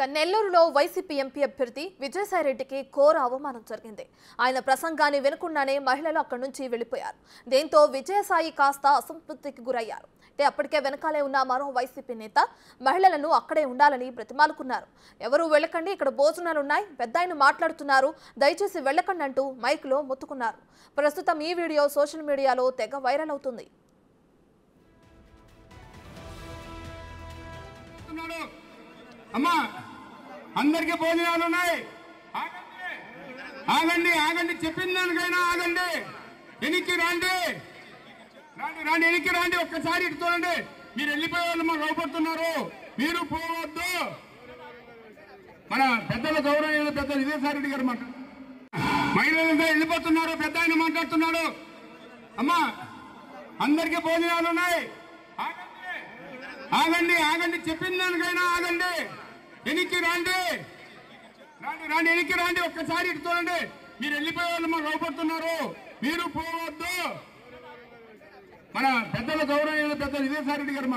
నెల్లూరులో YCP MP అభ్యర్థి విజయసాయిరెడ్డికి ఘోర అవమానం జరిగింది. ఆయన ప్రసంగాన్ని వినకుండానే మహిళలు అక్కడి నుంచి వెళ్లిపోయారు. దీంతో విజయసాయి కాస్త అసంతృప్తికి గురయ్యారు. అప్పటికే వెనకాలే ఉన్న మరో వైసీపీ నేత మహిళలను అక్కడే ఉండాలని బ్రతిమాలుకున్నారు. ఎవరు వెళ్ళకండి, ఇక్కడ భోజనాలున్నాయి, పెద్దాయన మాట్లాడుతున్నారు, దయచేసి వెళ్ళకండి అంటూ మైక్లో మొత్తుకున్నారు. ప్రస్తుతం ఈ వీడియో సోషల్ మీడియాలో తెగ వైరల్ అవుతుంది. అమ్మా అందరికీ భోజనాలు ఉన్నాయి, ఆగండి ఆగండి చెప్పిన దానికైనా ఆగండి, ఎనికి రండి రండి రండి ఎనికి రండి, ఒక్కసారి ఇటు చూడండి. మీరు వెళ్ళిపోయే వాళ్ళు మాకు లోపడుతున్నారు, మీరు పోవద్దు. మన పెద్దల గౌరవ పెద్ద విజయసాయిరెడ్డి గారు మహిళలంతా వెళ్ళిపోతున్నారు, పెద్ద ఆయన మాట్లాడుతున్నాడు. అమ్మా అందరికీ భోజనాలు ఉన్నాయి, ఆగండి ఆగండి చెప్పిన దానికైనా ఆగండి, ఎనికి రండి రండి రండి ఎనికి రండి, ఒక్కసారి ఇటు చూడండి. మీరు వెళ్ళిపోయే వాళ్ళు మాకు లోపడుతున్నారు, మీరు పోవద్దు. మన పెద్దల గౌరవ పెద్ద విజయసాయిరెడ్డి గారు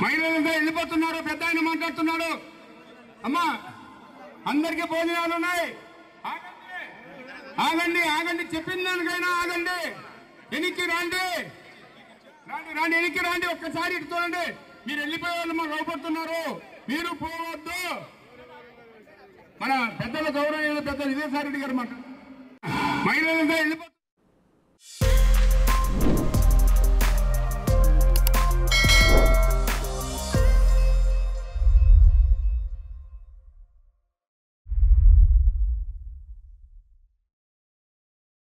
మహిళలంతా వెళ్ళిపోతున్నారు, పెద్ద ఆయన మాట్లాడుతున్నాడు. అమ్మా అందరికీ భోజనాలు ఉన్నాయి, ఆగండి ఆగండి చెప్పిన దానికైనా ఆగండి, ఎనికి రండి రండి రండి ఎనికి రండి, ఒక్కసారి ఇటు చూడండి. మీరు వెళ్ళిపోయే వాళ్ళు మాకు లోపడుతున్నారు, మీరు పోవద్దు. మన పెద్దల గౌరవ పెద్ద విజయసాయిరెడ్డి గారు మహిళలంతా వెళ్ళిపో